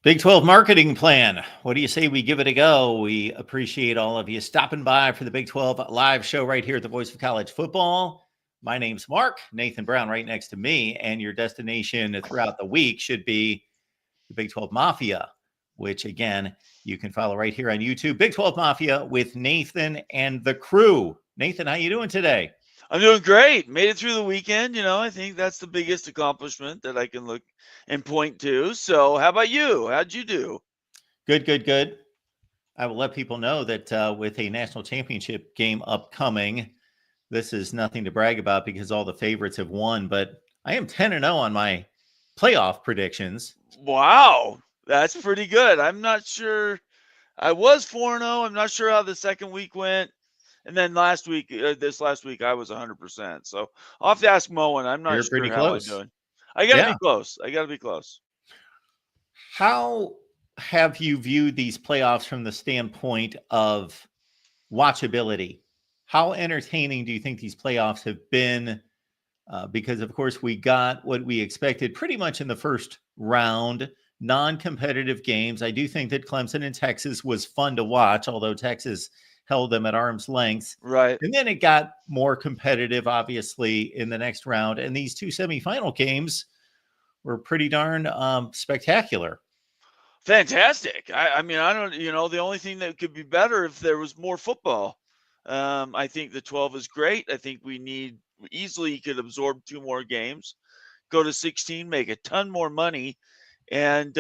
Big 12 marketing plan. What do you say we give it a go? We appreciate all of you stopping by for the Big 12 live show right here at the Voice of College Football. My name's Mark, Nathan Brown right next to me, and your destination throughout the week should be the Big 12 Mafia, which again, you can follow right here on YouTube. Big 12 Mafia with Nathan and the crew. Nathan, how you doing today? I'm doing great. Made it through the weekend. I think that's the biggest accomplishment that I can look and point to. So, how about you? How'd you do? Good, good, good. I will let people know that with a national championship game upcoming, this is nothing to brag about because all the favorites have won, but I am 10-0 on my playoff predictions. Wow, that's pretty good. I'm not sure. I was 4-0. I'm not sure how the second week went. And then this last week, I was 100%. So I'll have to ask Moen. I'm not You're sure pretty how I'm close. doing. I got to Yeah. be close. I got to be close. How have you viewed these playoffs from the standpoint of watchability? How entertaining do you think these playoffs have been? Because, of course, we got what we expected pretty much in the first round, non-competitive games. I do think that Clemson and Texas was fun to watch, although Texas held them at arm's length. Right. And then it got more competitive, obviously, in the next round. And these two semifinal games were pretty darn spectacular. Fantastic. I mean, I don't, the only thing that could be better if there was more football. I think the 12 is great. I think we easily could absorb two more games, go to 16, make a ton more money, and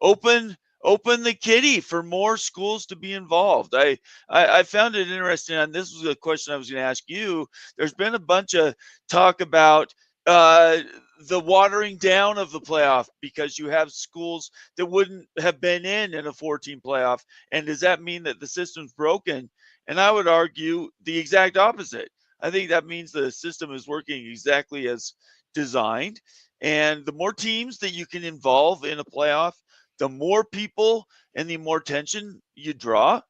open the kitty for more schools to be involved. I found it interesting, and this was a question I was going to ask you. There's been a bunch of talk about uh, the watering down of the playoff because you have schools that wouldn't have been in a 14 playoff. And does that mean that the system's broken? And I would argue the exact opposite. I think that means the system is working exactly as designed. And the more teams that you can involve in a playoff, the more people and the more tension you draw.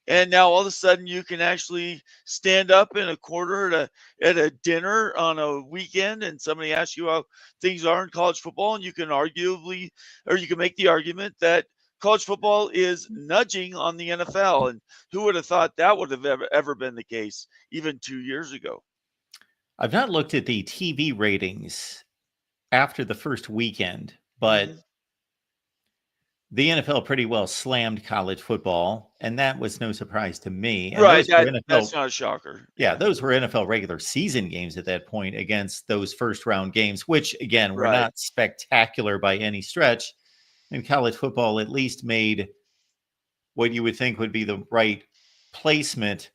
And now all of a sudden you can actually stand up in a quarter at a dinner on a weekend and somebody asks you how things are in college football, and you can make the argument that college football is nudging on the NFL. And who would have thought that would have ever been the case even 2 years ago? I've not looked at the TV ratings after the first weekend, but Mm-hmm. the NFL pretty well slammed college football, and that was no surprise to me. And Right. those were That's NFL, not a shocker. yeah, Yeah. those were NFL regular season games at that point against those first round games, which again were Right. not spectacular by any stretch. And college football at least made what you would think would be the right placement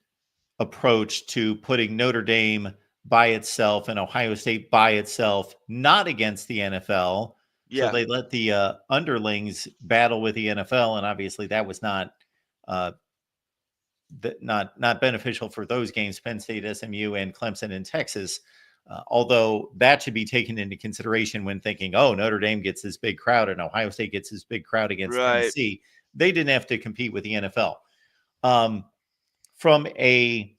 approach to putting Notre Dame by itself and Ohio State by itself, not against the NFL. So Yeah. they let the underlings battle with the NFL, and obviously that was uh, not beneficial for those games, Penn State, SMU, and Clemson and Texas. Although that should be taken into consideration when thinking, oh, Notre Dame gets this big crowd and Ohio State gets this big crowd against Right. Tennessee. They didn't have to compete with the NFL. Um, from a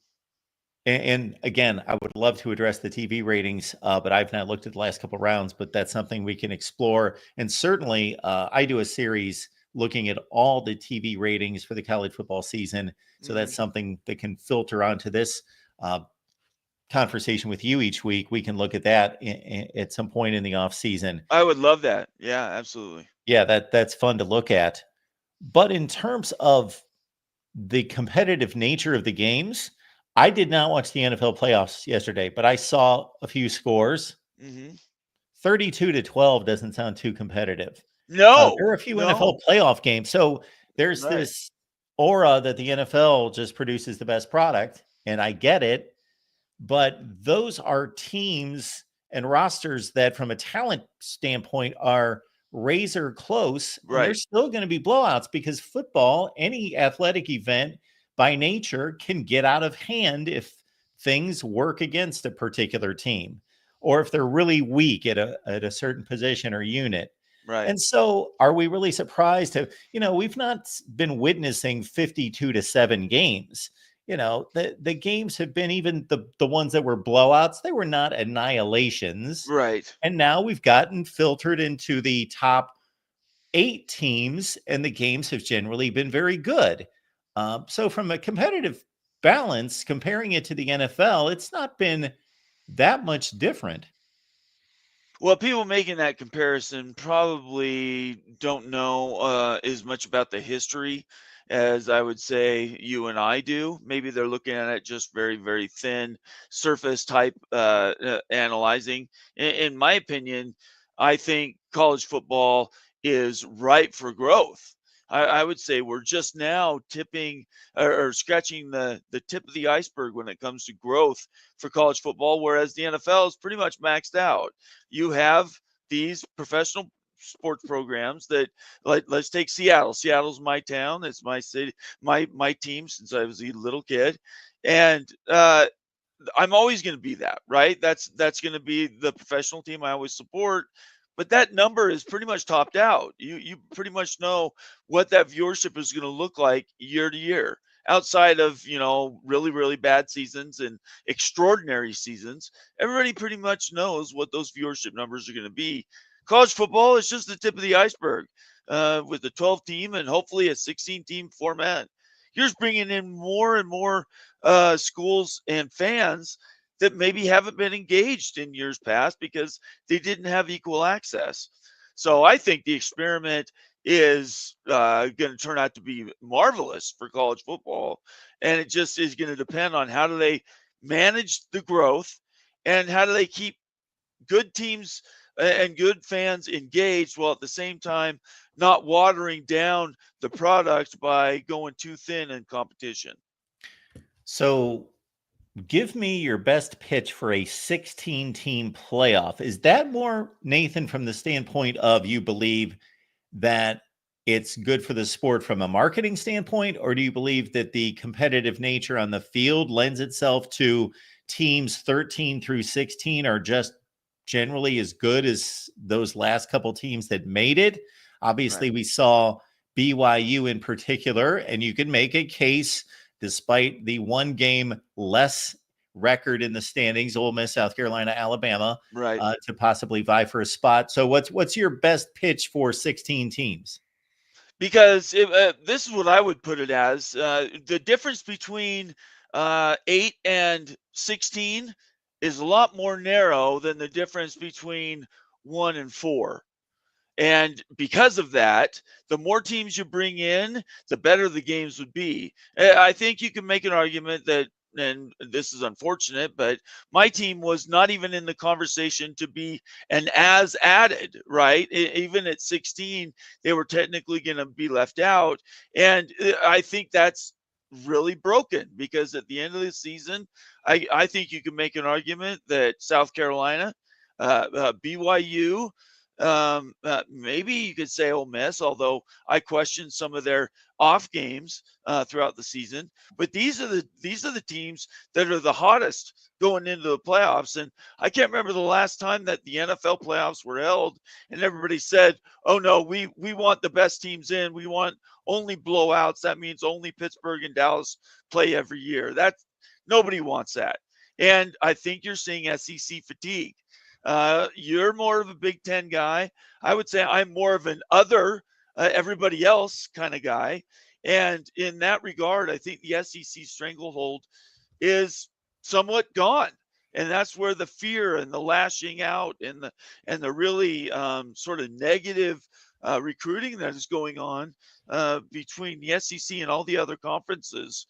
and again, I would love to address the TV ratings, but I've not looked at the last couple of rounds. But that's something we can explore. And certainly, I do a series looking at all the TV ratings for the college football season. So Mm-hmm. that's something that can filter onto this conversation with you each week. We can look at that at some point in the off season. I would love that. Yeah, absolutely. Yeah, that's fun to look at. But in terms of the competitive nature of the games, I did not watch the NFL playoffs yesterday, but I saw a few scores. Mm-hmm. 32-12 doesn't sound too competitive. No, There are a few no. NFL playoff games. So there's Right. this aura that the NFL just produces the best product, and I get it. But those are teams and rosters that, from a talent standpoint, are razor close, and Right. there's still going to be blowouts because football, any athletic event by nature, can get out of hand if things work against a particular team or if they're really weak at a certain position or unit. Right. And so are we really surprised we've not been witnessing 52-7 games. The games have been, even the ones that were blowouts, they were not annihilations. Right. And now we've gotten filtered into the top 8 teams, and the games have generally been very good. So, from a competitive balance, comparing it to the NFL, it's not been that much different. Well, people making that comparison probably don't know as much about the history as I would say you and I do. Maybe they're looking at it just very, very thin surface type analyzing. In my opinion, I think college football is ripe for growth. I would say we're just now tipping or scratching the tip of the iceberg when it comes to growth for college football, whereas the NFL is pretty much maxed out. You have these professional sports programs that, like, let's take Seattle. Seattle's my town. It's my city, my team since I was a little kid, and I'm always going to be that, right? That's going to be the professional team I always support. But that number is pretty much topped out. You pretty much know what that viewership is going to look like year to year. Outside of really really bad seasons and extraordinary seasons, everybody pretty much knows what those viewership numbers are going to be. College football is just the tip of the iceberg, with a 12 team and hopefully a 16 team format. You're just bringing in more and more schools and fans that maybe haven't been engaged in years past because they didn't have equal access. So I think the experiment is going to turn out to be marvelous for college football, and it just is going to depend on how do they manage the growth and how do they keep good teams and good fans engaged while at the same time not watering down the product by going too thin in competition. So, give me your best pitch for a 16 team playoff. Is that more, Nathan, from the standpoint of you believe that it's good for the sport from a marketing standpoint, or do you believe that the competitive nature on the field lends itself to teams 13 through 16 are just generally as good as those last couple teams that made it? Right. Obviously, we saw BYU in particular, and you can make a case despite the one game less record in the standings, Ole Miss, South Carolina, Alabama, Right. to possibly vie for a spot. So what's your best pitch for 16 teams? Because this is what I would put it as: the difference between 8 and 16 is a lot more narrow than the difference between 1 and 4. And because of that, the more teams you bring in, the better the games would be. I think you can make an argument that, and this is unfortunate, but my team was not even in the conversation to be an as added, right? Even at 16, they were technically going to be left out. And I think that's really broken because at the end of the season, I think you can make an argument that South Carolina, BYU, maybe you could say Ole Miss, although I question some of their off games throughout the season. But these are the teams that are the hottest going into the playoffs. And I can't remember the last time that the NFL playoffs were held and everybody said, "Oh no, we want the best teams in. We want only blowouts. That means only Pittsburgh and Dallas play every year." That's nobody wants that. And I think you're seeing SEC fatigue. You're more of a Big Ten guy. I would say I'm more of an other, everybody else kind of guy. And in that regard, I think the SEC stranglehold is somewhat gone. And that's where the fear and the lashing out and the really sort of negative recruiting that is going on between the SEC and all the other conferences,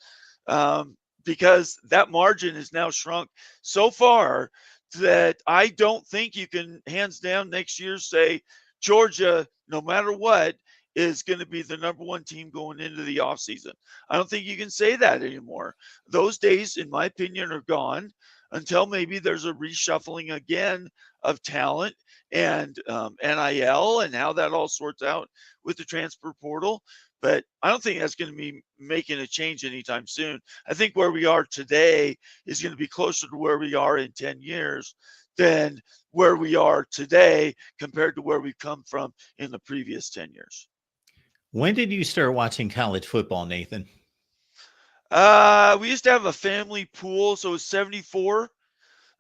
because that margin is now shrunk so far that I don't think you can hands down next year say Georgia, no matter what, is going to be the number one team going into the offseason. I don't think you can say that anymore. Those days, in my opinion, are gone until maybe there's a reshuffling again of talent and NIL and how that all sorts out with the transfer portal. But I don't think that's going to be making a change anytime soon. I think where we are today is going to be closer to where we are in 10 years than where we are today compared to where we've come from in the previous 10 years. When did you start watching college football, Nathan? We used to have a family pool, so it was 74.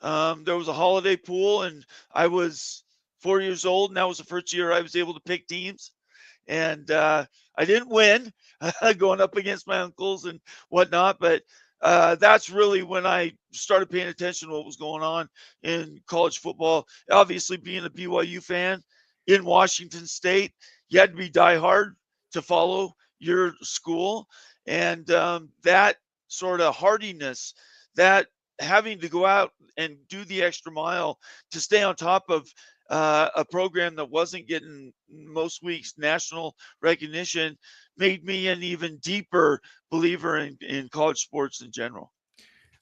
There was a holiday pool, and I was 4 years old, and that was the first year I was able to pick teams. and I didn't win going up against my uncles and whatnot, but that's really when I started paying attention to what was going on in college football. Obviously, being a BYU fan in Washington State, you had to be diehard to follow your school, and that sort of hardiness, that having to go out and do the extra mile to stay on top of a program that wasn't getting most weeks national recognition made me an even deeper believer in college sports in general.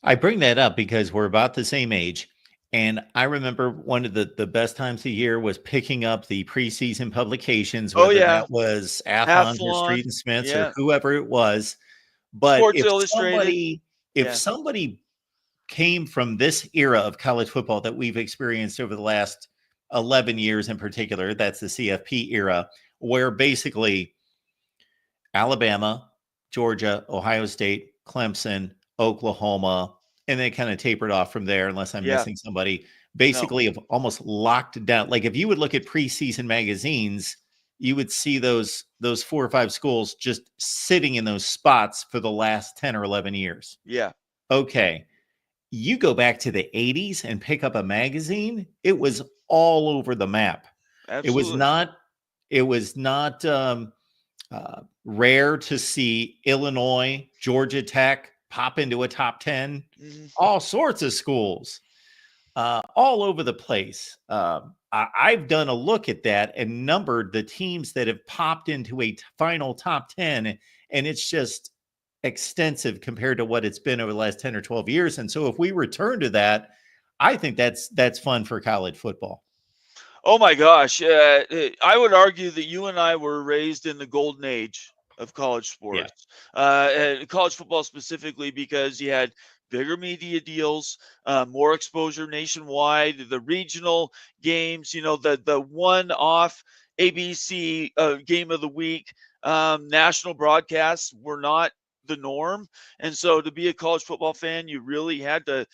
I bring that up because we're about the same age. And I remember one of the best times of year was picking up the preseason publications, Oh whether yeah, that was Athlon or Street Athlon, and Smiths or yeah, whoever it was. But Sports Illustrated, if yeah, somebody came from this era of college football that we've experienced over the last 11 years in particular, that's the CFP era, where basically Alabama, Georgia, Ohio State, Clemson, Oklahoma, and they kind of tapered off from there, unless I'm yeah, missing somebody. no, Basically, have almost locked down. Like if you would look at preseason magazines, you would see those 4 or 5 schools just sitting in those spots for the last 10 or 11 years. yeah, Okay, you go back to the 80s and pick up a magazine, it was all over the map. It was absolutely. not. It was not. Rare to see Illinois, Georgia Tech pop into a top 10, Hmm. all sorts of schools, all over the place. I've done a look at that and numbered the teams that have popped into a final top 10, and it's just extensive compared to what it's been over the last 10 or 12 years. And so if we return to that, I think that's fun for college football. Oh my gosh. I would argue that you and I were raised in the golden age of college Yeah. sports, and college football specifically, because you had bigger media deals, more exposure nationwide, the regional games, the one off ABC game of the week, national broadcasts were not the norm. And so to be a college football fan, you really had to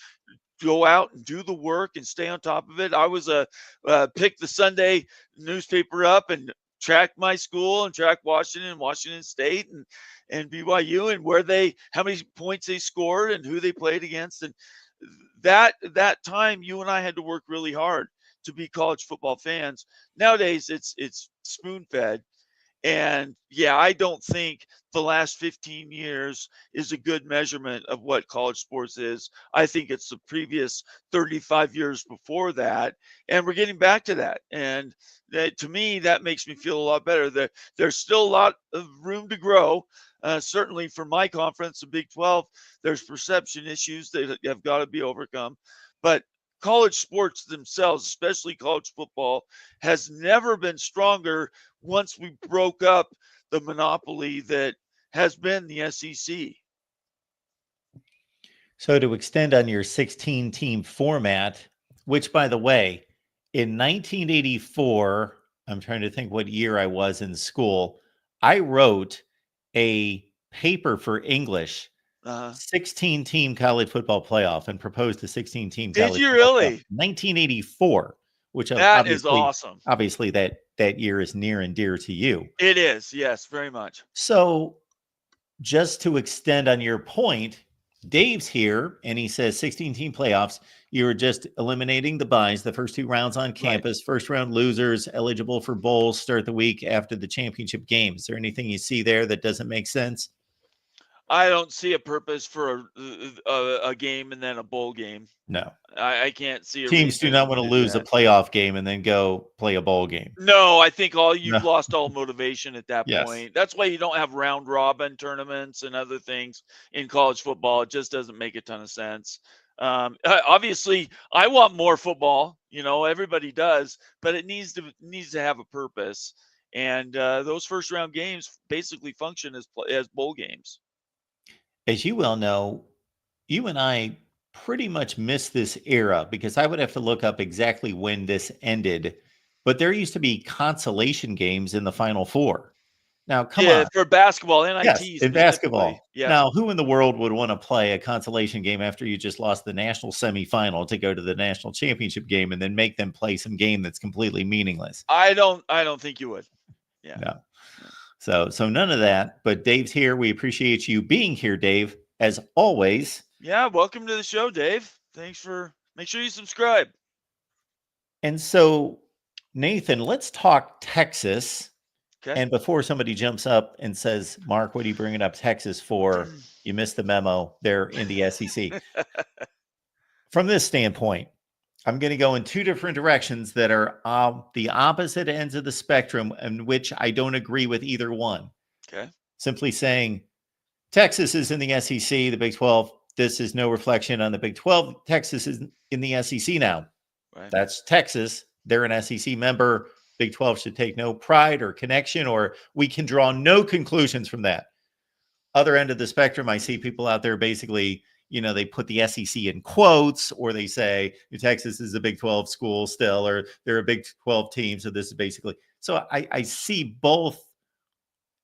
go out and do the work and stay on top of it. I was a pick the Sunday newspaper up and track my school and track Washington State and BYU, and how many points they scored and who they played against. And that time you and I had to work really hard to be college football fans. Nowadays it's spoon fed, and yeah, I don't think the last 15 years is a good measurement of what college sports is. I think it's the previous 35 years before that. And we're getting back to that. And to me, that makes me feel a lot better. There's still a lot of room to grow. Certainly for my conference, the Big 12, there's perception issues that have got to be overcome. But college sports themselves, especially college football, has never been stronger once we broke up the monopoly that has been the SEC. So to extend on your 16 team format, which by the way, in 1984, I'm trying to think what year I was in school, I wrote a paper for English, Uh, 16 team college football playoff, and proposed a 16 team did college you football playoff. really? 1984, which That is awesome. obviously that year is near and dear to you. It is, yes, very much. So just to extend on your point, Dave's here and he says 16 team playoffs. You're just eliminating the buys, the first 2 rounds on campus, first round losers eligible for bowls start the week after the championship game. Is there anything you see there that doesn't make sense? I don't see a purpose for a game and then a bowl game. No. I can't see a Teams do reason not want to to do lose a that. playoff game and then go play a bowl game. No, I think No. you've lost all motivation at that Yes. point. That's why you don't have round robin tournaments and other things in college football. It just doesn't make a ton of sense. Obviously, I want more football. Everybody does, but it needs to have a purpose. And those first round games basically function as bowl games. As you well know, you and I pretty much missed this era because I would have to look up exactly when this ended. But there used to be consolation games in the Final Four. Now, come Yeah, on. for basketball, Yes, NIT in specifically. basketball. Yeah. Now, who in the world would want to play a consolation game after you just lost the national semifinal to go to the national championship game and then make them play some game that's completely meaningless? I don't think you would. Yeah. No. Yeah. So none of that. But Dave's here. We appreciate you being here, Dave, as always. Yeah. Welcome to the show, Dave. Make sure you subscribe. And so, Nathan, let's talk Texas. Okay. And before somebody jumps up and says, Mark, what are you bringing up Texas for? You missed the memo. They're in the SEC. From this standpoint, I'm going to go in two different directions that are the opposite ends of the spectrum, in which I don't agree with either one. Okay. Simply saying Texas is in the SEC, the Big 12. This is no reflection on the Big 12. Texas is in the SEC now. Right. That's Texas. They're an SEC member. Big 12 should take no pride or connection, or we can draw no conclusions from that. Other end of the spectrum, I see people out there basically, they put the SEC in quotes, or they say Texas is a Big 12 school still, or they're a Big 12 team. So this is basically, so I see both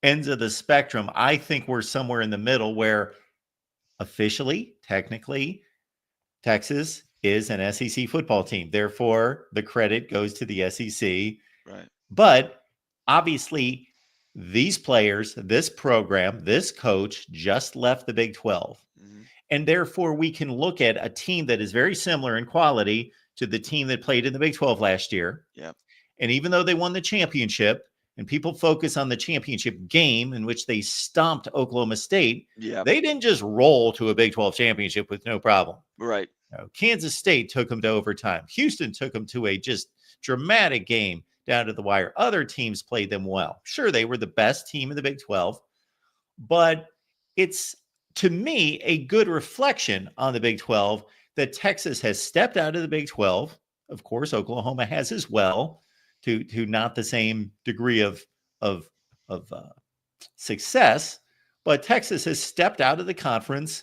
ends of the spectrum. I think we're somewhere in the middle where officially, technically, Texas is an SEC football team. Therefore, the credit goes to the SEC. Right. But obviously, these players, this program, this coach just left the Big 12. Mm-hmm. And therefore, we can look at a team that is very similar in quality to the team that played in the Big 12 last year. Yeah. And even though they won the championship, and people focus on the championship game in which they stomped Oklahoma State, they didn't just roll to a Big 12 championship with no problem. Right. Kansas State took them to overtime. Houston took them to a just dramatic game down to the wire. Other teams played them well. Sure, they were the best team in the Big 12, but it's, to me, a good reflection on the Big 12 that Texas has stepped out of the Big 12. Of course, Oklahoma has as well, to not the same degree of success, but Texas has stepped out of the conference,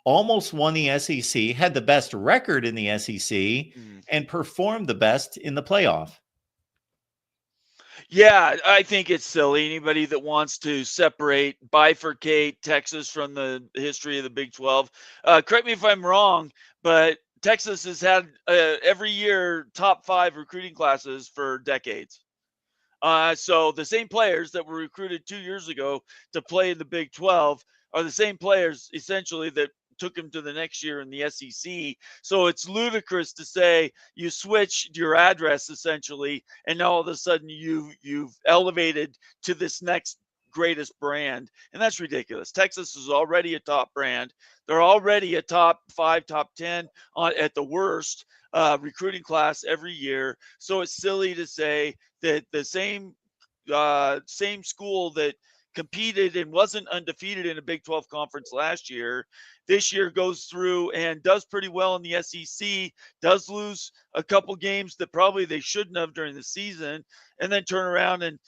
almost won the SEC, had the best record in the SEC, and performed the best in the playoff. Yeah, I think it's silly. Anybody that wants to bifurcate Texas from the history of the Big 12, correct me if I'm wrong, but Texas has had every year top 5 recruiting classes for decades. So the same players that were recruited 2 years ago to play in the Big 12 are the same players essentially that took him to the next year in the SEC. So it's ludicrous to say you switched your address essentially, and now all of a sudden you've elevated to this next greatest brand, and that's ridiculous. Texas is already a top brand. They're already a top 5, top 10 at the worst recruiting class every year. So it's silly to say that the same school that competed and wasn't undefeated in a Big 12 conference last year, this year goes through and does pretty well in the SEC, does lose a couple games that probably they shouldn't have during the season, and then turn around and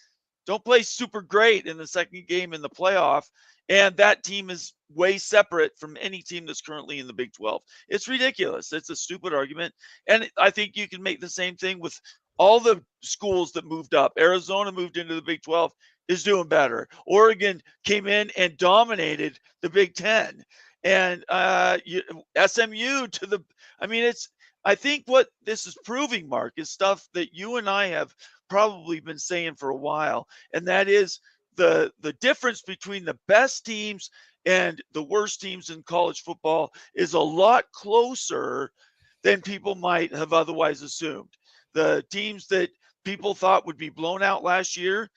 don't play super great in the second game in the playoff. And that team is way separate from any team that's currently in the Big 12. It's ridiculous. It's a stupid argument. And I think you can make the same thing with all the schools that moved up. Arizona moved into the Big 12, is doing better. Oregon came in and dominated the Big 10. And SMU to the, I think what this is proving, Mark, is stuff that you and I have probably been saying for a while. And that is the difference between the best teams and the worst teams in college football is a lot closer than people might have otherwise assumed. The teams that people thought would be blown out last year,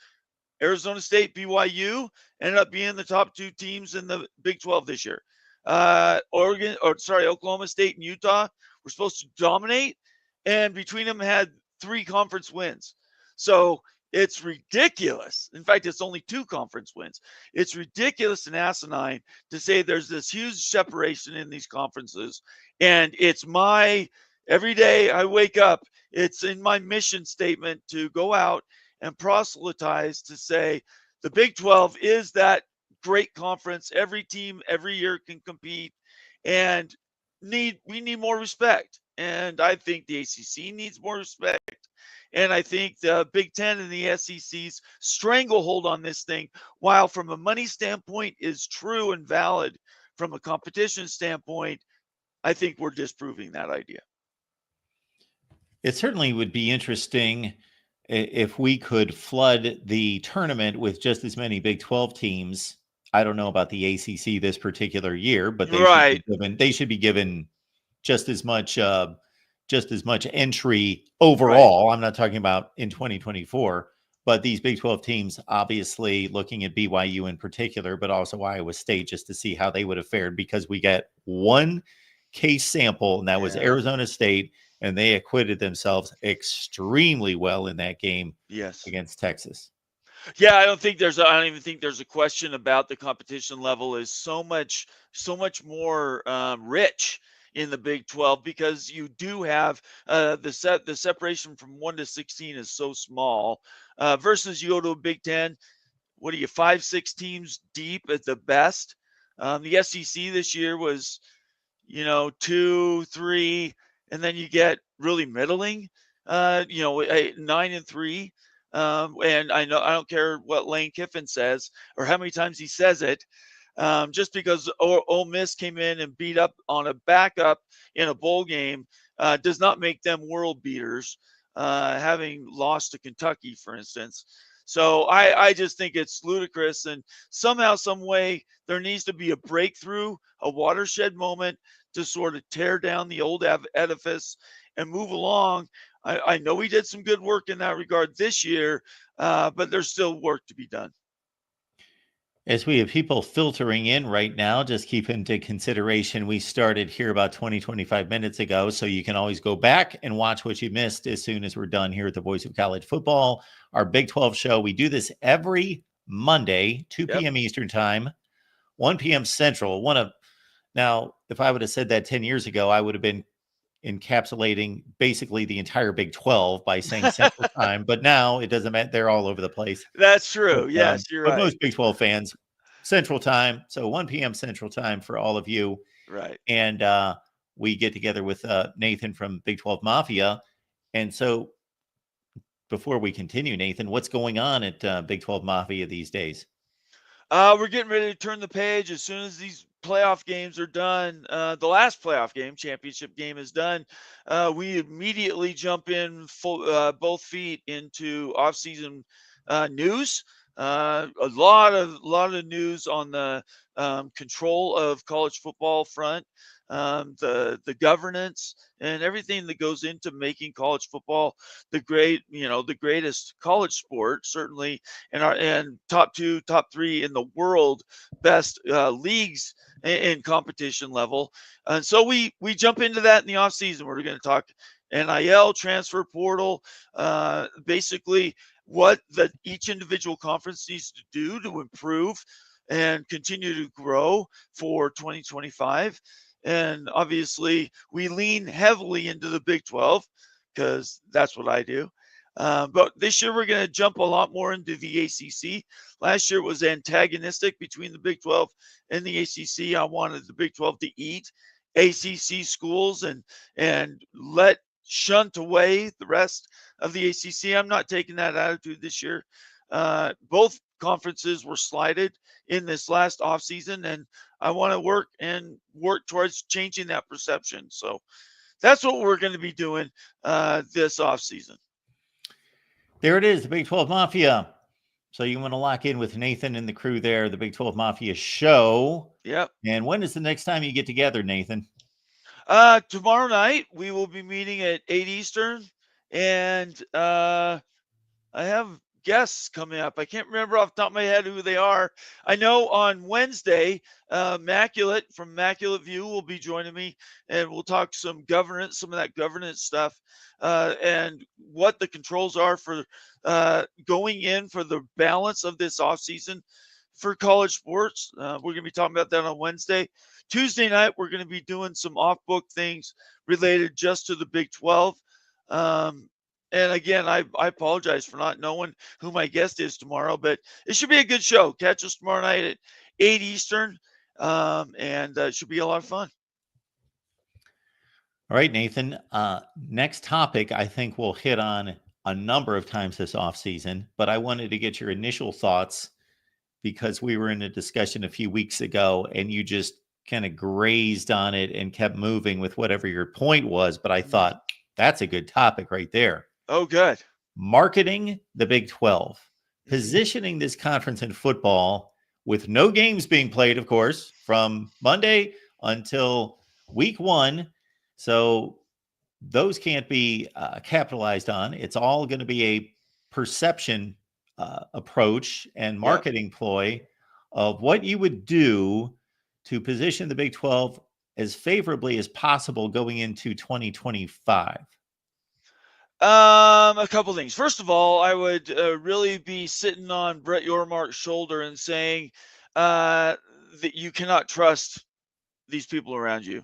Arizona State, BYU, ended up being the top 2 teams in the Big 12 this year. Oklahoma State and Utah were supposed to dominate, and between them had 3 conference wins. So it's ridiculous. In fact, it's only 2 conference wins. It's ridiculous and asinine to say there's this huge separation in these conferences. And it's every day I wake up, it's in my mission statement to go out and proselytize to say the Big 12 is that great conference. Every team every year can compete, and we need more respect. And I think the ACC needs more respect. And I think the Big 10 and the SEC's stranglehold on this thing, while from a money standpoint is true and valid, from a competition standpoint, I think we're disproving that idea. It certainly would be interesting if we could flood the tournament with just as many Big 12 teams. I don't know about the ACC this particular year, but Right. they should be given just as much entry Right. overall. I'm not talking about in 2024, but these Big 12 teams, obviously looking at BYU in particular, but also Iowa State, just to see how they would have fared, because we got one case sample, and that was Yeah. Arizona State, and they acquitted themselves extremely well in that game Yes. against Texas. Yeah, I don't even think there's a question about the competition level is so much more rich in the Big 12 because you do have the separation from 1 to 16 is so small versus you go to a Big 10. What are you, 5, 6 teams deep at the best? The SEC this year was 2, 3, and then you get really middling, 9 and 3. And I know I don't care what Lane Kiffin says or how many times he says it. Just because Ole Miss came in and beat up on a backup in a bowl game does not make them world beaters, having lost to Kentucky, for instance. So I just think it's ludicrous. And somehow, some way, there needs to be a breakthrough, a watershed moment to sort of tear down the old edifice and move along. I know we did some good work in that regard this year, but there's still work to be done. As we have people filtering in right now, just keep into consideration we started here about 20-25 minutes ago, so you can always go back and watch what you missed as soon as we're done here at the Voice of College Football, our Big 12 show. We do this every Monday, 2 Yep. p.m. Eastern Time, 1 p.m. Central. Now, if I would have said that 10 years ago, I would have been encapsulating basically the entire Big 12 by saying Central Time, but now it doesn't matter. They're all over the place. That's true. Yes, you're But right. most Big 12 fans, Central Time, so 1 p.m. Central Time for all of you. Right. And we get together with Nathan from Big 12 Mafia. And so before we continue, Nathan, what's going on at Big 12 Mafia these days? We're getting ready to turn the page as soon as these playoff games are done. The last playoff game, championship game, is done. We immediately jump in both feet into off-season news. A lot of news on the control of college football front, the governance, and everything that goes into making college football the greatest college sport, certainly, and top 2, top 3 in the world best leagues in competition level. And so we jump into that in the off season. We're going to talk NIL, transfer portal, basically what each individual conference needs to do to improve and continue to grow for 2025. And obviously, we lean heavily into the Big 12 because that's what I do. But this year, we're going to jump a lot more into the ACC. Last year was antagonistic between the Big 12 and the ACC. I wanted the Big 12 to eat ACC schools and shunt away the rest of the ACC. I'm not taking that attitude this year. Both conferences were slighted in this last offseason, and I want to work towards changing that perception. So that's what we're going to be doing this offseason. There it is, the Big 12 Mafia. So you want to lock in with Nathan and the crew there, the Big 12 Mafia show. Yep. And when is the next time you get together, Nathan? Tomorrow night we will be meeting at 8 Eastern, and I have guests coming up. I can't remember off the top of my head who they are. I know on Wednesday, Immaculate from Immaculate View will be joining me, and we'll talk some governance, some of that governance stuff, and what the controls are for going in for the balance of this offseason for college sports. We're going to be talking about that on Wednesday. Tuesday night, we're going to be doing some off-book things related just to the Big 12. And again, I apologize for not knowing who my guest is tomorrow, but it should be a good show. Catch us tomorrow night at 8 Eastern, and it should be a lot of fun. All right, Nathan. Next topic, I think we'll hit on a number of times this offseason, but I wanted to get your initial thoughts because we were in a discussion a few weeks ago and you just kind of grazed on it and kept moving with whatever your point was. But I thought that's a good topic right there. Oh, good. marketing the Big 12, Mhm. positioning this conference in football with no games being played, of course, from Monday until week 1. So those can't be capitalized on. It's all going to be a perception approach and Yep. marketing ploy of what you would do to position the Big 12 as favorably as possible going into 2025. A couple things. First of all, I would really be sitting on Brett Yormark's shoulder and saying that you cannot trust these people around you.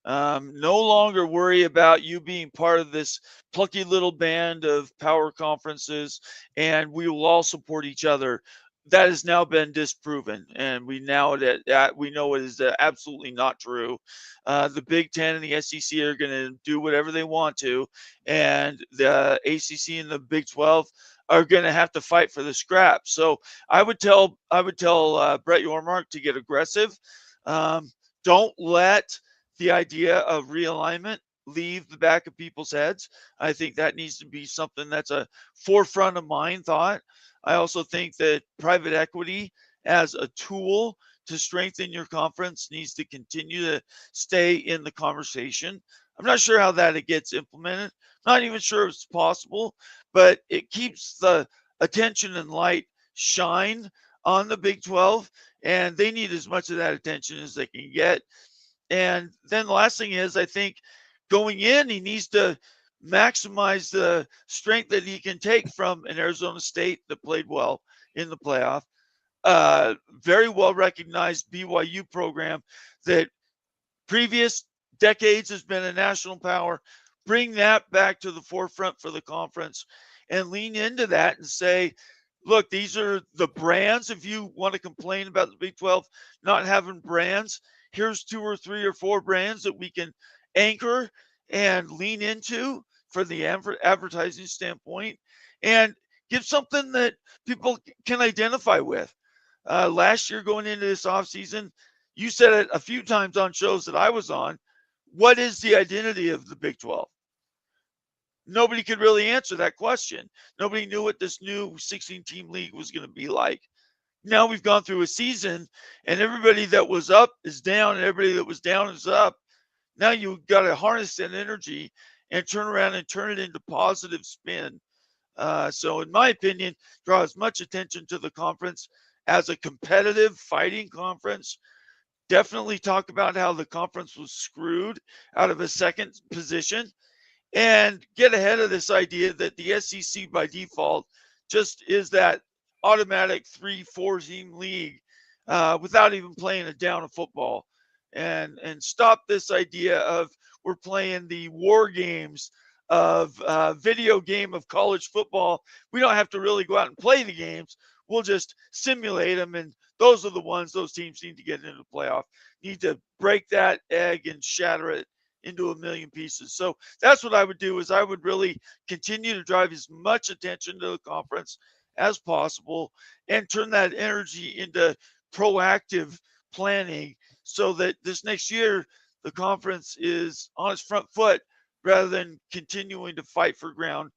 No longer worry about you being part of this plucky little band of power conferences, and we will all support each other. That has now been disproven, and we know it is absolutely not true. The Big Ten and the SEC are going to do whatever they want to, and the ACC and the Big 12 are going to have to fight for the scraps. So I would tell Brett Yormark to get aggressive. Don't let the idea of realignment leave the back of people's heads. I think that needs to be something that's a forefront of mind thought. I also think that private equity as a tool to strengthen your conference needs to continue to stay in the conversation. I'm not sure how that it gets implemented. Not even sure it's possible, but it keeps the attention and light shine on the Big 12, and they need as much of that attention as they can get. And then the last thing is, I think going in, he needs to maximize the strength that he can take from an Arizona State that played well in the playoff. Very well recognized BYU program that previous decades has been a national power. Bring that back to the forefront for the conference and lean into that and say, look, these are the brands. If you want to complain about the Big 12 not having brands, here's 2 or 3 or 4 brands that we can anchor and lean into for the advertising standpoint, and give something that people can identify with. Last year, going into this offseason, you said it a few times on shows that I was on. What is the identity of the Big 12? Nobody could really answer that question. Nobody knew what this new 16-team league was going to be like. Now we've gone through a season, and everybody that was up is down, and everybody that was down is up. Now you've got to harness that energy and turn around and turn it into positive spin. So, in my opinion, draw as much attention to the conference as a competitive fighting conference. Definitely talk about how the conference was screwed out of a second position, and get ahead of this idea that the SEC by default just is that automatic 3-4 team league without even playing a down of football, and stop this idea of we're playing the war games of video game of college football. We don't have to really go out and play the games. We'll just simulate them, and those are the ones those teams need to get into the playoff. Need to break that egg and shatter it into a million pieces. So that's what I would do, is I would really continue to drive as much attention to the conference as possible and turn that energy into proactive planning so that this next year the conference is on its front foot rather than continuing to fight for ground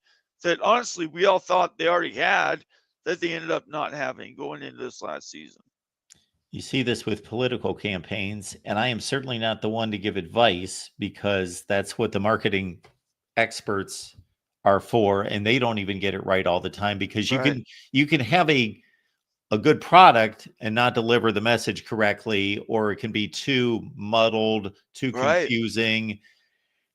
that honestly we all thought they already had, that they ended up not having going into this last season. You see this with political campaigns, and I am certainly not the one to give advice because that's what the marketing experts are for, and they don't even get it right all the time because Right. you can have a good product and not deliver the message correctly, or it can be too muddled, too Right. confusing.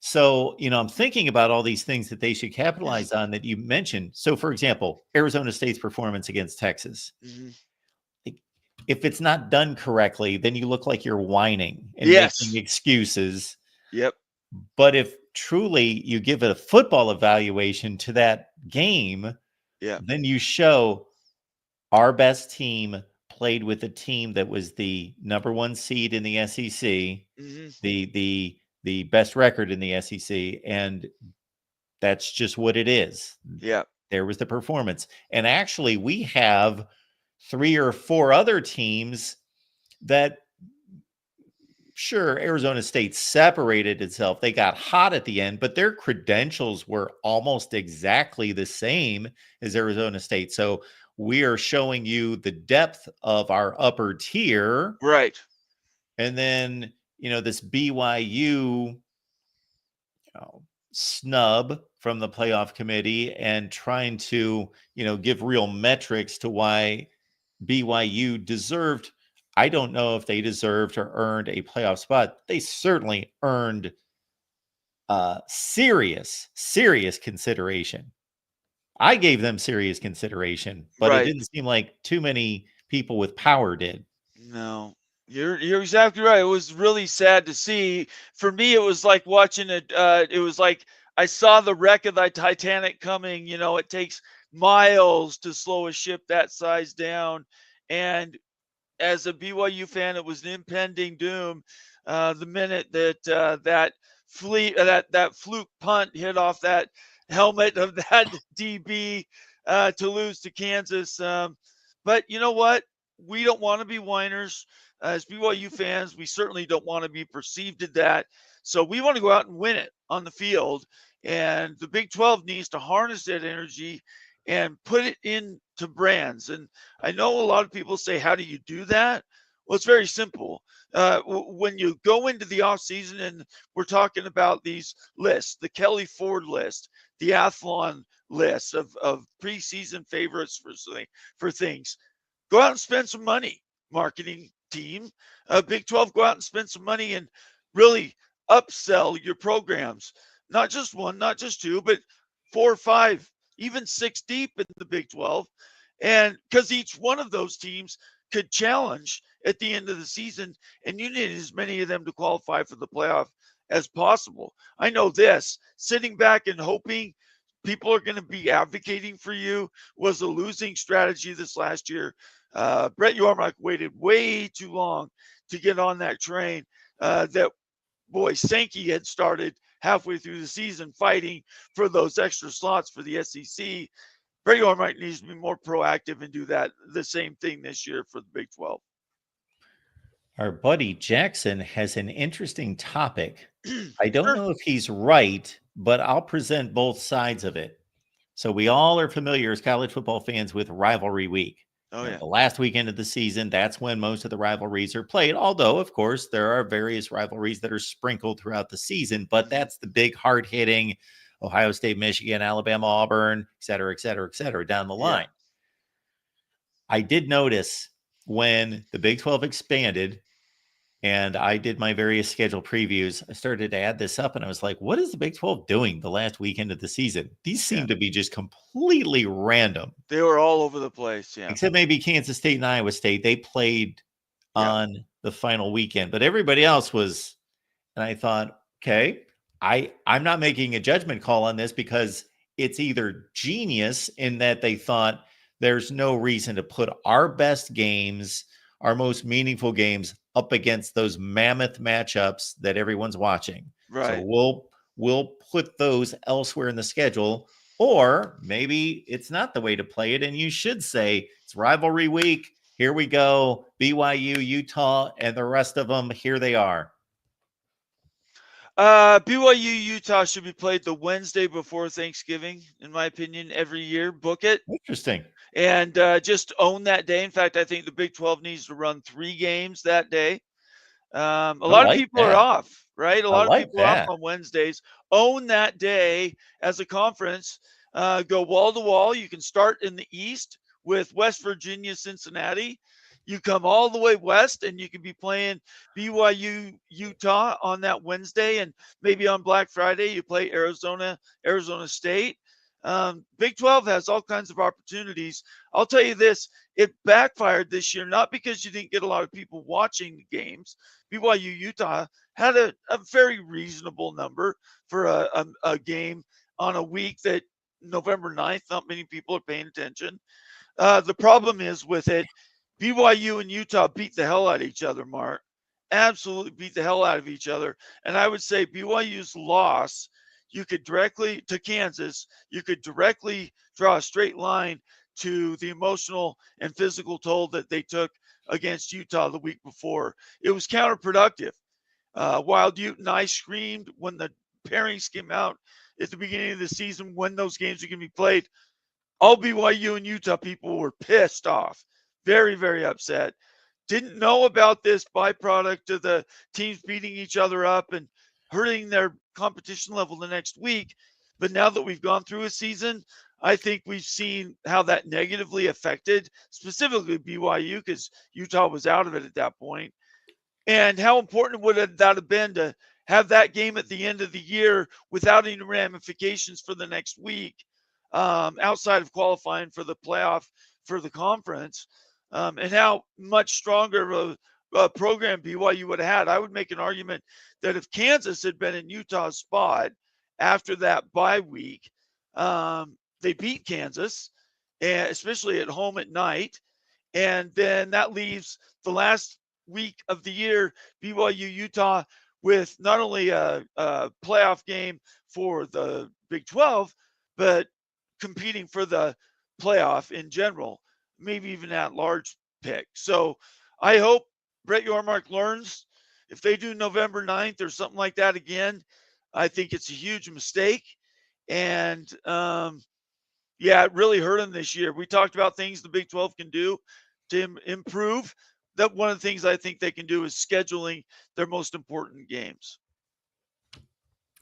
So, I'm thinking about all these things that they should capitalize on that you mentioned. So, for example, Arizona State's performance against Texas. Mm-hmm. If it's not done correctly, then you look like you're whining and making Yes. excuses. Yep. But if truly you give a football evaluation to that game, Yeah. then you show our best team played with a team that was the number 1 seed in the SEC, Mm-hmm. the best record in the SEC, and that's just what it is. Yeah. There was the performance. And actually, we have 3 or 4 other teams that sure, Arizona State separated itself. They got hot at the end, but their credentials were almost exactly the same as Arizona State. So we are showing you the depth of our upper tier. Right. And then, this BYU snub from the playoff committee and trying to, give real metrics to why BYU deserved. I don't know if they deserved or earned a playoff spot. They certainly earned serious consideration. I gave them serious consideration, but it Right. didn't seem like too many people with power did. No, you're exactly right. It was really sad to see. For me, it was like watching it. It was like I saw the wreck of the Titanic coming. It takes miles to slow a ship that size down, and as a BYU fan, it was an impending doom. The minute that that fluke punt hit off that helmet of that DB to lose to Kansas. But you know what? We don't want to be whiners. As BYU fans, we certainly don't want to be perceived as that. So we want to go out and win it on the field. And the Big 12 needs to harness that energy and put it into brands. And I know a lot of people say, how do you do that? Well, it's very simple. When you go into the off season, and we're talking about these lists, the Kelly Ford list, the Athlon list of preseason favorites for things, go out and spend some money, marketing team. Big 12, go out and spend some money and really upsell your programs. Not just one, not just two, but 4 or 5, even 6 deep in the Big 12. And because each one of those teams could challenge at the end of the season, and you need as many of them to qualify for the playoff as possible. I know this, sitting back and hoping people are going to be advocating for you was a losing strategy this last year. Brett Yormark waited way too long to get on that train that, boy, Sankey had started halfway through the season fighting for those extra slots for the SEC. Brett Yormark needs to be more proactive and do the same thing this year for the Big 12. Our buddy Jackson has an interesting topic. I don't Sure. know if he's right, but I'll present both sides of it. So we all are familiar as college football fans with rivalry week. Oh, yeah. The last weekend of the season, that's when most of the rivalries are played. Although, of course, there are various rivalries that are sprinkled throughout the season, but that's the big hard hitting Ohio State, Michigan, Alabama, Auburn, et cetera, down the line. I did notice when the Big 12 expanded and I did my various schedule previews, I started to add this up and I was like, what is the Big 12 doing the last weekend of the season? These seem to be just completely random. They were all over the place. Yeah. Except maybe Kansas State and Iowa State. They played on the final weekend, but everybody else was, and I thought, okay, I'm not making a judgment call on this because it's either genius in that they thought there's no reason to put our best games, our most meaningful games up against those mammoth matchups that everyone's watching. Right. So we'll put those elsewhere in the schedule, or maybe it's not the way to play it. And you should say it's rivalry week. Here we go. BYU, Utah, and the rest of them. Here they are. BYU Utah should be played the Wednesday before Thanksgiving, in my opinion, every year. Book it. Interesting. And just own that day. In fact, I think the Big 12 needs to run 3 games that day. A lot of people are off, right? A lot of people are off on Wednesdays. Own that day as a conference. Go wall to wall. You can start in the East with West Virginia, Cincinnati. You come all the way west and you can be playing BYU, Utah on that Wednesday. And maybe on Black Friday, you play Arizona State. Big 12 has all kinds of opportunities. I'll tell you this, it backfired this year, not because you didn't get a lot of people watching the games. BYU, Utah had a very reasonable number for a game on a week that November 9th, not many people are paying attention. The problem is with it, BYU and Utah beat the hell out of each other, Mark. Absolutely beat the hell out of each other. And I would say BYU's loss, you could directly to Kansas, you could directly draw a straight line to the emotional and physical toll that they took against Utah the week before. It was counterproductive. Wild Ute and I screamed when the pairings came out at the beginning of the season when those games are going to be played. All BYU and Utah people were pissed off, very, very upset. Didn't know about this byproduct of the teams beating each other up and hurting their competition level the next week. But now that we've gone through a season, I think we've seen how that negatively affected specifically BYU because Utah was out of it at that point. And how important would that have been to have that game at the end of the year without any ramifications for the next week, outside of qualifying for the playoff for the conference, and how much stronger of a program BYU would have had. I would make an argument that if Kansas had been in Utah's spot after that bye week, they beat Kansas, and especially at home at night. And then that leaves the last week of the year, BYU Utah, with not only a playoff game for the Big 12, but competing for the playoff in general, maybe even at large pick. So I hope Brett Yormark learns. If they do November 9th or something like that again, I think it's a huge mistake. And yeah, it really hurt them this year. We talked about things the Big 12 can do to improve. That one of the things I think they can do is scheduling their most important games.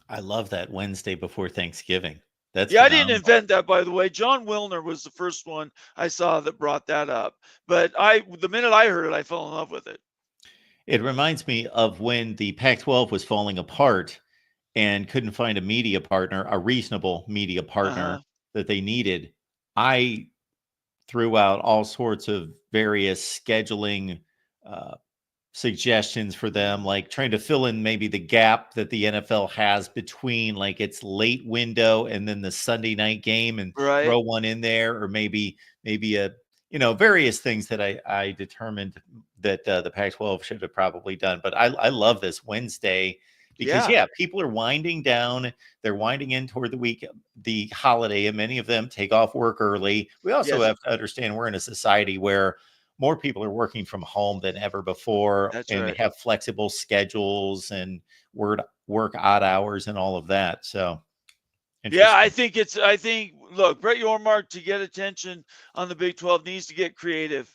I love that Wednesday before Thanksgiving. That's Yeah, I phenomenal. didn't invent that, by the way. John Wilner was the first one I saw that brought that up. But the minute I heard it, I fell in love with it. It reminds me of when the Pac-12 was falling apart and couldn't find a media partner, a reasonable media partner that they needed. I threw out all sorts of various scheduling suggestions for them, like trying to fill in maybe the gap that the NFL has between like its late window and then the Sunday night game, and throw one in there, or maybe a various things that I determined that the Pac-12 should have probably done. But I love this Wednesday because people are winding down. They're winding in toward the week, the holiday, and many of them take off work early. We also have to understand we're in a society where more people are working from home than ever before. That's and right. Have flexible schedules and work odd hours and all of that. So yeah, I think look, Brett Yormark, to get attention on the Big 12, needs to get creative.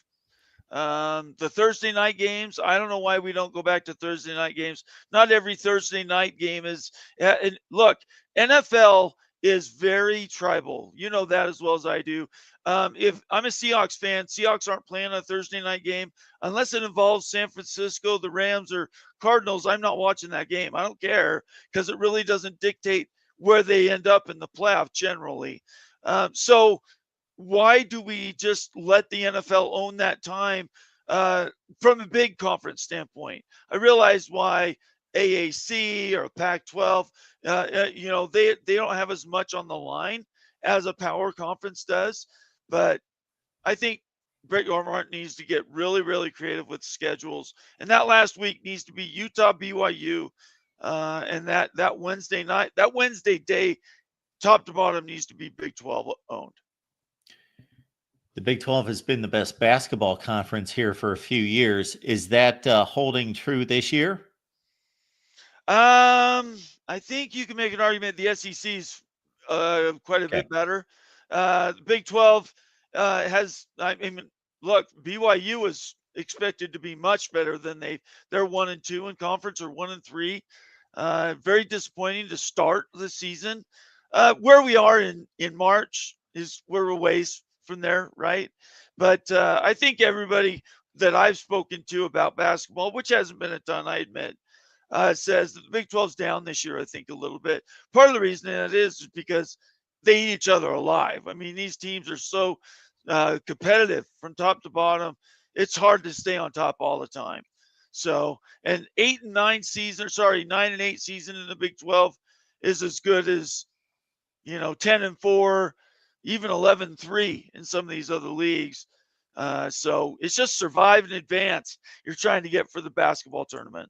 The Thursday night games, I don't know why we don't go back to Thursday night games. Not every Thursday night game is. And look, NFL is very tribal. You know that as well as I do. If I'm a Seahawks fan, Seahawks aren't playing a Thursday night game unless it involves San Francisco, the Rams, or Cardinals. I'm not watching that game. I don't care because it really doesn't dictate where they end up in the playoff generally. So why do we just let the NFL own that time from a big conference standpoint? I realize why AAC or Pac-12, they don't have as much on the line as a power conference does, but I think Brett Yormark needs to get really, really creative with schedules, and that last week needs to be Utah BYU, and that Wednesday night, that Wednesday day, top to bottom, needs to be Big 12 owned. The Big 12 has been the best basketball conference here for a few years. Is that holding true this year? I think you can make an argument the SEC's quite a bit better. The Big 12 has, I mean, look, BYU is expected to be much better than they're 1-2 in conference, or 1-3. Very disappointing to start the season. Where we are in March is we're a ways from there, right? But I think everybody that I've spoken to about basketball, which hasn't been a ton, I admit, says that the Big 12's down this year, I think, a little bit. Part of the reason that is because they eat each other alive. I mean, these teams are so competitive from top to bottom. It's hard to stay on top all the time. So, an 9-8 season in the Big 12 is as good as 10-4, even 11-3 in some of these other leagues. So it's just survive and advance you're trying to get for the basketball tournament.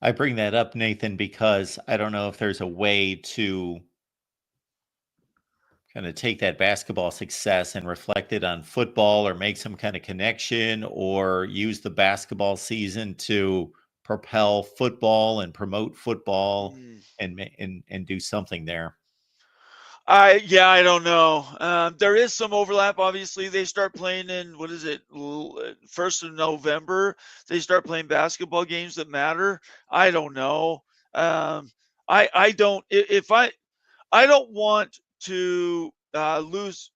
I bring that up, Nathan, because I don't know if there's a way to kind of take that basketball success and reflect it on football, or make some kind of connection, or use the basketball season to propel football and promote football Mm. and do something there? I don't know. There is some overlap. Obviously, they start playing in what is it, 1st of November. They start playing basketball games that matter. I don't know. Um, I don't if I don't want to lose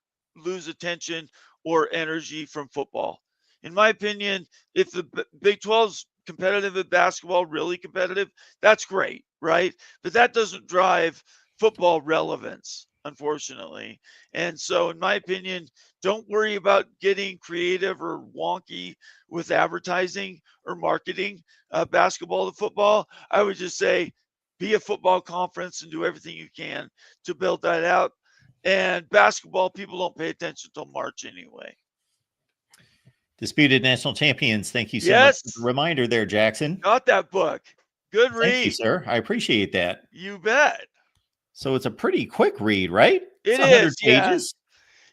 attention or energy from football. In my opinion, if the Big 12's competitive at basketball, really competitive, that's great, right? But that doesn't drive football relevance, unfortunately. And so, in my opinion, don't worry about getting creative or wonky with advertising or marketing basketball to football. I would just say be a football conference and do everything you can to build that out. And basketball, people don't pay attention until March anyway. Disputed National Champions. Thank you so much for the Yes, reminder there, Jackson. got that book. Good Thank you, read. sir. I appreciate that. You bet. So it's a pretty quick read, right? It's It 100 is. Yeah. pages.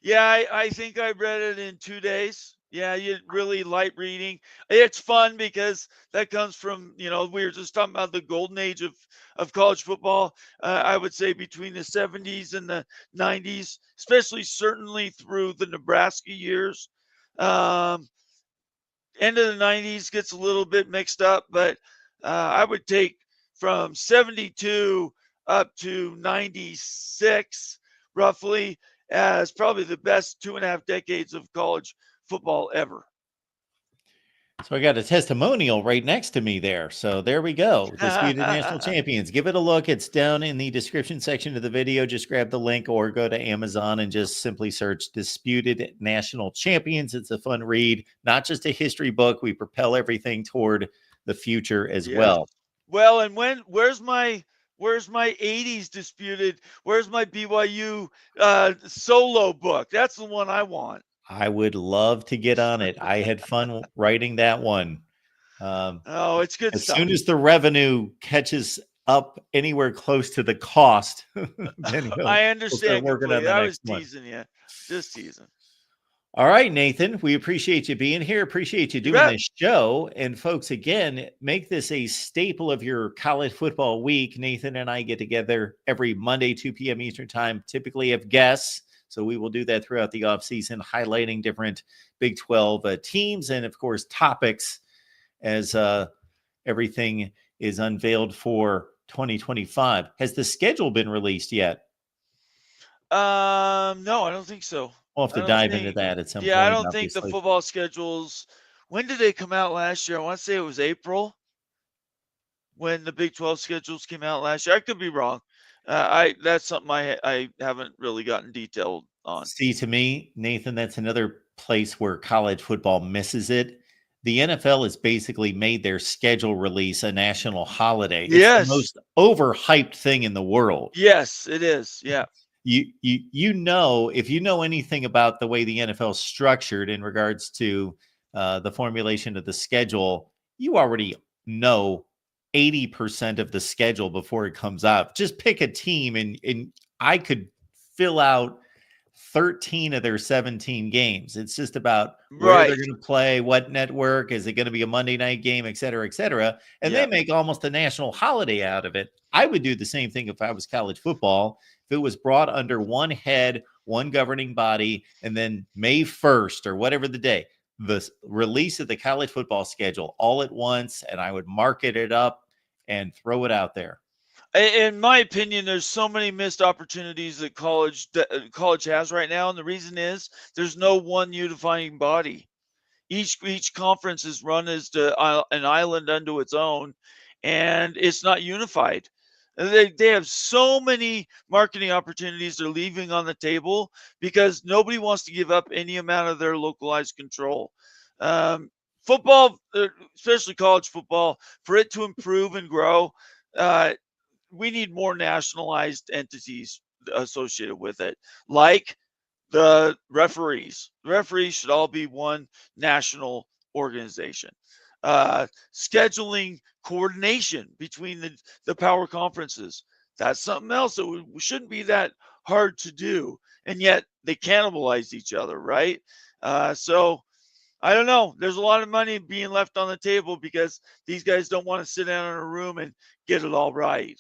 Yeah. I think I read it in 2 days. Yeah. You really light reading. It's fun because that comes from, we were just talking about the golden age of college football. I would say between the 70s and the 90s, especially certainly through the Nebraska years. Um, End of the 90s gets a little bit mixed up, but I would take from 72 up to 96 roughly as probably the best 2.5 decades of college football ever. So I got a testimonial right next to me there. So there we go. Disputed National Champions. Give it a look. It's down in the description section of the video. Just grab the link or go to Amazon and just simply search Disputed National Champions. It's a fun read, not just a history book. We propel everything toward the future as Yes. well. Well, and where's my 80s disputed? Where's my BYU solo book? That's the one I want. I would love to get on it. I had fun writing that one. Oh, it's good As stuff. soon as the revenue catches up anywhere close to the cost, then I we'll start understand working on completely. the I was next one. teasing you. Just teasing. All right, Nathan, we appreciate you being here. Appreciate you You doing bet. this show. And folks, again, make this a staple of your college football week. Nathan and I get together every Monday, 2 p.m. Eastern time, typically have guests. So we will do that throughout the offseason, highlighting different Big 12 teams and, of course, topics as everything is unveiled for 2025. Has the schedule been released yet? No, I don't think so. We'll have I to don't dive into think. that at some Yeah, I point, don't think the obviously. football schedules. When did they come out last year? I want to say it was April when the Big 12 schedules came out last year. I could be wrong. I That's something I haven't really gotten detailed on. See, to me, Nathan, that's another place where college football misses it. The NFL has basically made their schedule release a national holiday. It's the Yes. most overhyped thing in the world. Yes, it is. Yeah. If you know anything about the way the NFL is structured in regards to the formulation of the schedule, you already know 80% of the schedule before it comes out. Just pick a team and I could fill out 13 of their 17 games. It's just about where they're Right. going to play, what network, is it going to be a Monday night game, et cetera, et cetera. And they Yeah. make almost a national holiday out of it. I would do the same thing if I was college football. If it was brought under one head, one governing body, and then May 1st or whatever the day, the release of the college football schedule all at once, and I would market it up and throw it out there. In my opinion, there's so many missed opportunities that college has right now, and the reason is there's no one unifying body. Each conference is run as an island unto its own, and it's not unified. They have so many marketing opportunities they're leaving on the table because nobody wants to give up any amount of their localized control. Football, especially college football, for it to improve and grow, we need more nationalized entities associated with it, like the referees. The referees should all be one national organization. Scheduling coordination between the power conferences. That's something else that shouldn't be that hard to do. And yet they cannibalize each other, right? So I don't know. There's a lot of money being left on the table because these guys don't want to sit down in a room and get it all right.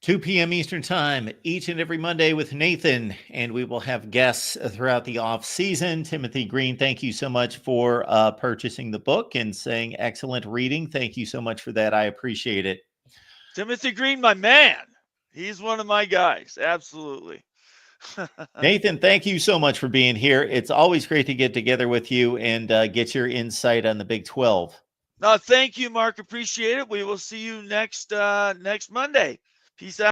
2 p.m. Eastern Time, each and every Monday with Nathan, and we will have guests throughout the off season. Timothy Green, thank you so much for purchasing the book and saying excellent reading. Thank you so much for that. I appreciate it. Timothy Green, my man. He's one of my guys. Absolutely. Nathan, thank you so much for being here. It's always great to get together with you and get your insight on the Big 12. No, thank you, Mark. Appreciate it. We will see you next Monday. Peace out.